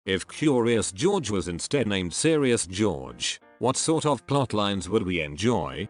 If Curious George was instead named Serious George, what sort of plotlines would we enjoy?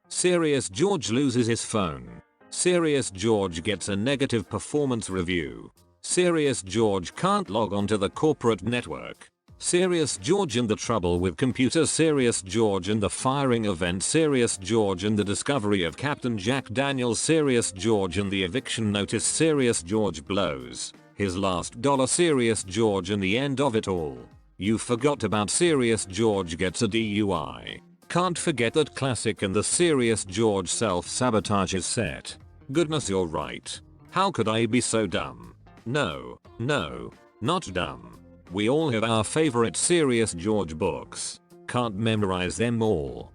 Serious George loses his phone. Serious George gets a negative performance review. Serious George can't log on to the corporate network. Serious George and the trouble with computers. Serious George and the firing event. Serious George and the discovery of Captain Jack Daniels. Serious George and the eviction notice. Serious George blows his last dollar. Serious George and the end of it all. You forgot about Serious George gets a DUI. Can't forget that classic and the Serious George self-sabotage is set. Goodness, you're right. How could I be so dumb? No, not dumb. We all have our favorite Serious George books. Can't memorize them all.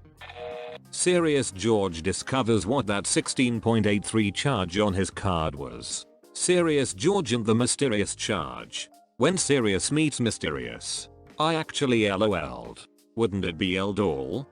Serious George discovers what that 16.83 charge on his card was. Serious George and the mysterious charge. When Serious meets Mysterious, I actually LOL'd. Wouldn't it be Eldol?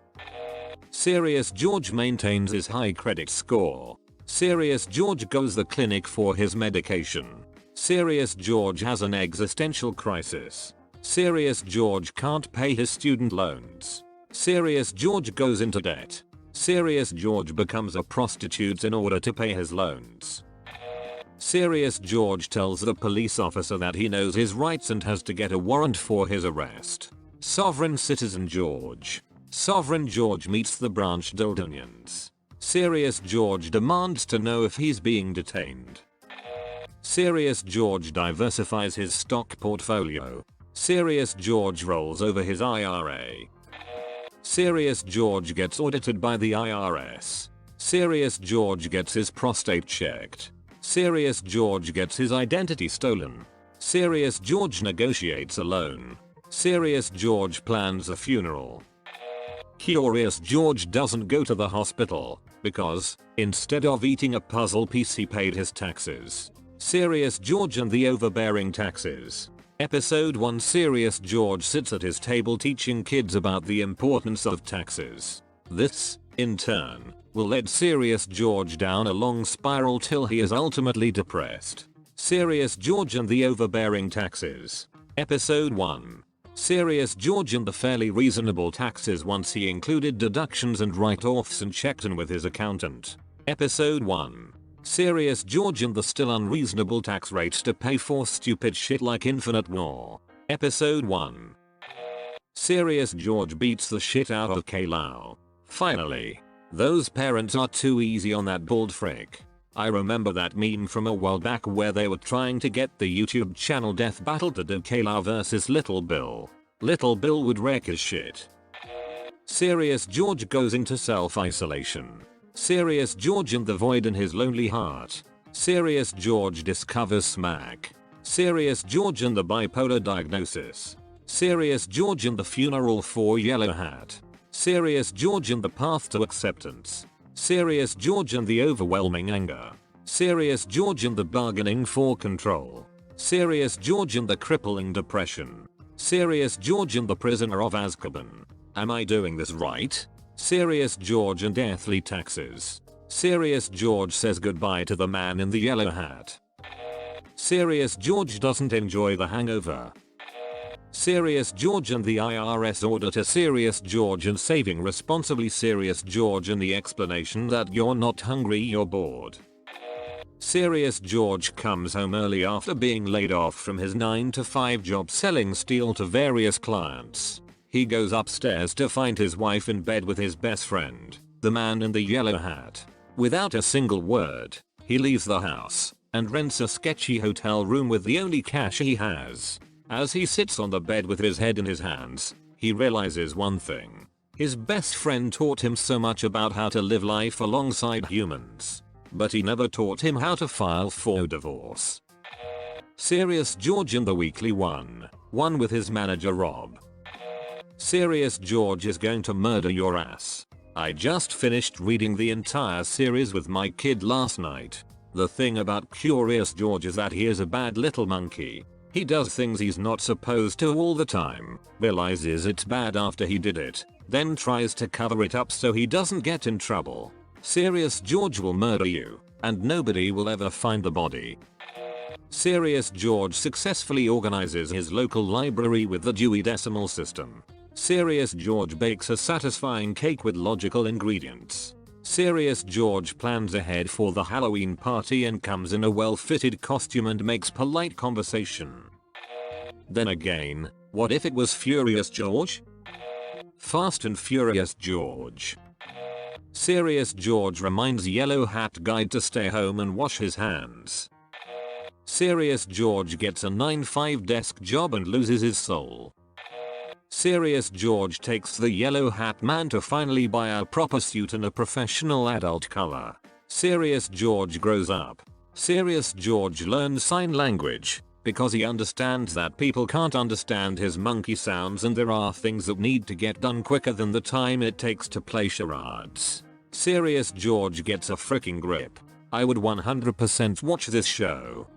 Serious George maintains his high credit score. Serious George goes to the clinic for his medication. Serious George has an existential crisis. Serious George can't pay his student loans. Serious George goes into debt. Serious George becomes a prostitute in order to pay his loans. Serious George tells the police officer that he knows his rights and has to get a warrant for his arrest. Sovereign Citizen George. Sovereign George meets the Branch Dildonians. Serious George demands to know if he's being detained. Serious George diversifies his stock portfolio. Serious George rolls over his IRA. Serious George gets audited by the IRS. Serious George gets his prostate checked. Serious George gets his identity stolen. Serious George negotiates a loan. Serious George plans a funeral. Curious George doesn't go to the hospital because, instead of eating a puzzle piece, he paid his taxes. Serious George and the overbearing taxes. Episode 1. Serious George sits at his table teaching kids about the importance of taxes. This, in turn, will lead Serious George down a long spiral till he is ultimately depressed. Serious George and the overbearing taxes. Episode 1. Serious George and the fairly reasonable taxes once he included deductions and write-offs and checked in with his accountant. Episode 1. Serious George and the still unreasonable tax rates to pay for stupid shit like Infinite War. Episode 1. Serious George beats the shit out of Kaylau. Finally. Those parents are too easy on that bald frick. I remember that meme from a while back where they were trying to get the YouTube channel Death Battle to do Kaylau vs Little Bill. Little Bill would wreck his shit. Serious George goes into self-isolation. Serious George and the void in his lonely heart. Serious George discovers smack. Serious George and the bipolar diagnosis. Serious George and the funeral for Yellow Hat. Serious George and the path to acceptance. Serious George and the overwhelming anger. Serious George and the bargaining for control. Serious George and the crippling depression. Serious George and the prisoner of Azkaban. Am I doing this right? Serious George and deathly taxes. Serious George says goodbye to the man in the yellow hat. Serious George doesn't enjoy the hangover. Serious George and the IRS auditor. Serious George and saving responsibly. Serious George and the explanation that you're not hungry, you're bored. Serious George comes home early after being laid off from his 9-to-5 job selling steel to various clients. He goes upstairs to find his wife in bed with his best friend, the man in the yellow hat. Without a single word, he leaves the house and rents a sketchy hotel room with the only cash he has. As he sits on the bed with his head in his hands, he realizes one thing. His best friend taught him so much about how to live life alongside humans, but he never taught him how to file for divorce. Serious George in the weekly one with his manager Rob. Serious George is going to murder your ass. I just finished reading the entire series with my kid last night. The thing about Curious George is that he is a bad little monkey. He does things he's not supposed to all the time, realizes it's bad after he did it, then tries to cover it up so he doesn't get in trouble. Serious George will murder you, and nobody will ever find the body. Serious George successfully organizes his local library with the Dewey Decimal System. Serious George bakes a satisfying cake with logical ingredients. Serious George plans ahead for the Halloween party and comes in a well-fitted costume and makes polite conversation. Then again, what if it was Furious George? Fast and Furious George. Serious George reminds Yellow Hat Guide to stay home and wash his hands. Serious George gets a 9-to-5 desk job and loses his soul. Serious George takes the Yellow Hat Man to finally buy a proper suit and a professional adult color. Serious George grows up. Serious George learns sign language because he understands that people can't understand his monkey sounds and there are things that need to get done quicker than the time it takes to play charades. Serious George gets a freaking grip. I would 100% watch this show.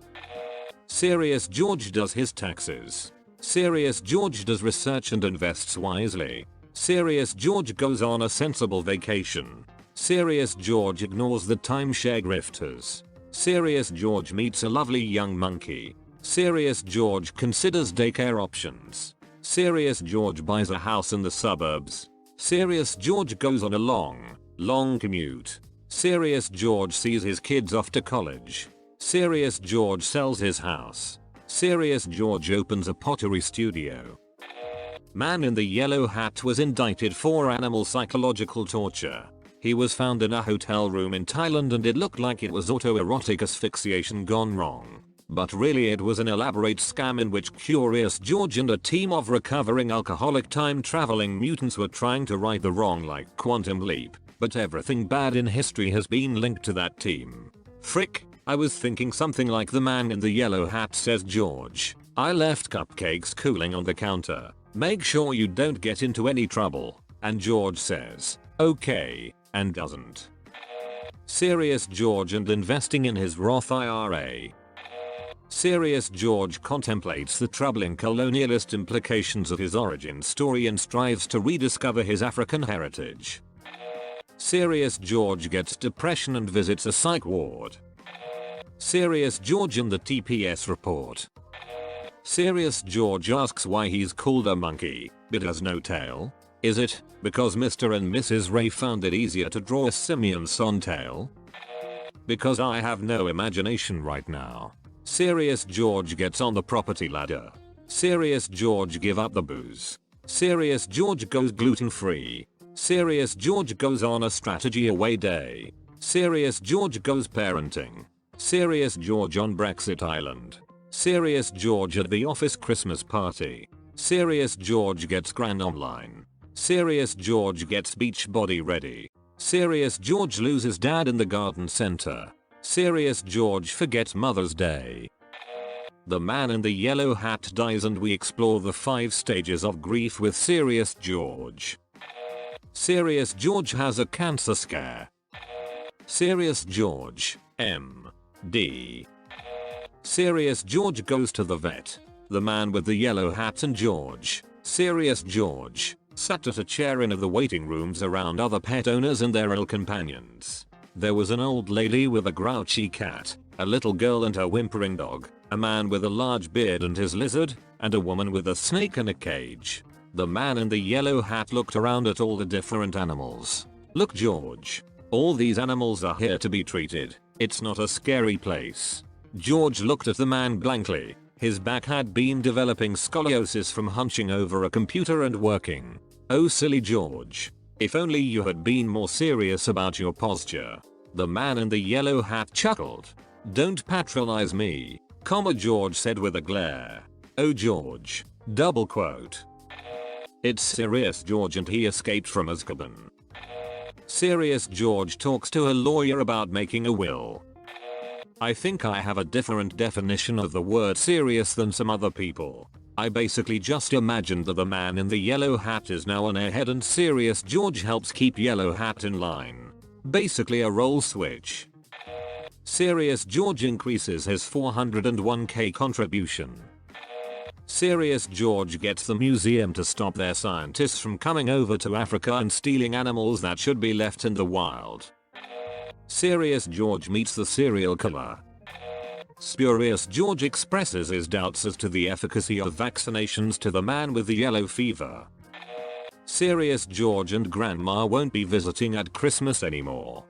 Serious George does his taxes. Serious George does research and invests wisely. Serious George goes on a sensible vacation. Serious George ignores the timeshare grifters. Serious George meets a lovely young monkey. Serious George considers daycare options. Serious George buys a house in the suburbs. Serious George goes on a long commute. Serious George sees his kids off to college. Serious George sells his house. Serious George opens a pottery studio. Man in the Yellow Hat was indicted for animal psychological torture. He was found in a hotel room in Thailand and it looked like it was autoerotic asphyxiation gone wrong. But really it was an elaborate scam in which Curious George and a team of recovering alcoholic time-traveling mutants were trying to right the wrong like Quantum Leap. But everything bad in history has been linked to that team. Frick. I was thinking something like the man in the yellow hat, says George. I left cupcakes cooling on the counter. Make sure you don't get into any trouble. And George says, okay, and doesn't. Serious George and investing in his Roth IRA. Serious George contemplates the troubling colonialist implications of his origin story and strives to rediscover his African heritage. Serious George gets depression and visits a psych ward. Serious George in the TPS report. Serious George asks why he's called a monkey, but has no tail. Is it because Mr. and Mrs. Ray found it easier to draw a simian son tail? Because I have no imagination right now. Serious George gets on the property ladder. Serious George give up the booze. Serious George goes gluten free. Serious George goes on a strategy away day. Serious George goes parenting. Serious George on Brexit Island. Serious George at the office Christmas party. Serious George gets grand online. Serious George gets beach body ready. Serious George loses dad in the garden center. Serious George forgets Mother's Day. The man in the yellow hat dies and we explore the 5 stages of grief with Serious George. Serious George has a cancer scare. Serious George, M.D. Serious George goes to the vet. The man with the yellow hat and George, Serious George, sat at a chair in the waiting rooms around other pet owners and their ill companions. There was an old lady with a grouchy cat, a little girl and her whimpering dog, a man with a large beard and his lizard, and a woman with a snake in a cage. The man in the yellow hat looked around at all the different animals. Look, George. All these animals are here to be treated. It's not a scary place. George looked at the man blankly. His back had been developing scoliosis from hunching over a computer and working. Oh silly George. If only you had been more serious about your posture. The man in the yellow hat chuckled. Don't patronize me, George said with a glare. Oh George. Double quote. It's Serious George and he escaped from Azkaban. Serious George talks to a lawyer about making a will. I think I have a different definition of the word serious than some other people. I basically just imagined that the man in the yellow hat is now an airhead and Serious George helps keep yellow hat in line. Basically a role switch. Serious George increases his 401k contribution. Serious George gets the museum to stop their scientists from coming over to Africa and stealing animals that should be left in the wild. Serious George meets the serial killer. Spurious George expresses his doubts as to the efficacy of vaccinations to the man with the yellow fever. Serious George and Grandma won't be visiting at Christmas anymore.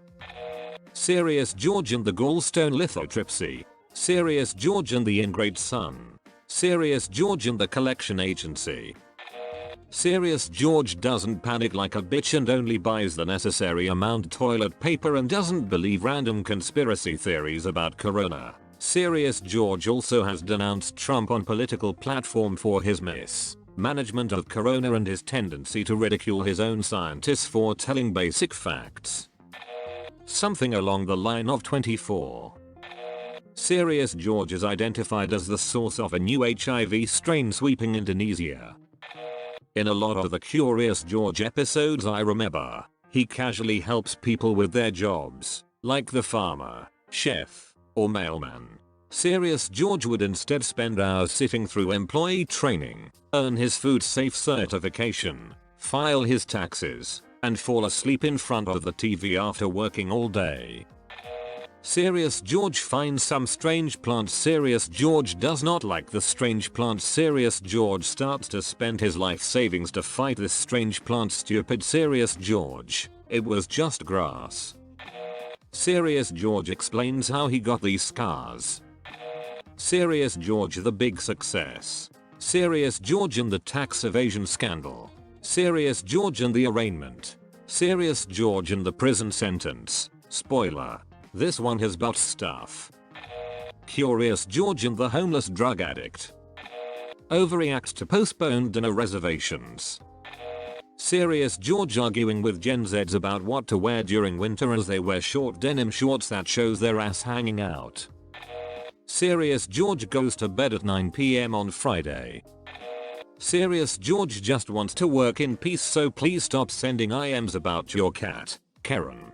Serious George and the gallstone lithotripsy. Serious George and the ingrate son. Serious George and the collection agency. Serious George doesn't panic like a bitch and only buys the necessary amount of toilet paper and doesn't believe random conspiracy theories about corona. Serious George also has denounced Trump on political platform for his mismanagement of corona and his tendency to ridicule his own scientists for telling basic facts. Something along the line of 24. Serious George is identified as the source of a new HIV strain sweeping Indonesia. In a lot of the Curious George episodes I remember, he casually helps people with their jobs, like the farmer, chef, or mailman. Serious George would instead spend hours sitting through employee training, earn his food safe certification, file his taxes, and fall asleep in front of the TV after working all day. Serious George finds some strange plants. Serious George does not like the strange plants. Serious George starts to spend his life savings to fight this strange plant. Stupid Serious George, it was just grass. Serious George explains how he got these scars. Serious George the big success. Serious George and the tax evasion scandal. Serious George and the arraignment. Serious George and the prison sentence. Spoiler, this one has butt stuff. Curious George and the homeless drug addict. Overreacts to postponed dinner reservations. Serious George arguing with Gen Zs about what to wear during winter as they wear short denim shorts that shows their ass hanging out. Serious George goes to bed at 9 PM on Friday. Serious George just wants to work in peace, so please stop sending IMs about your cat, Karen.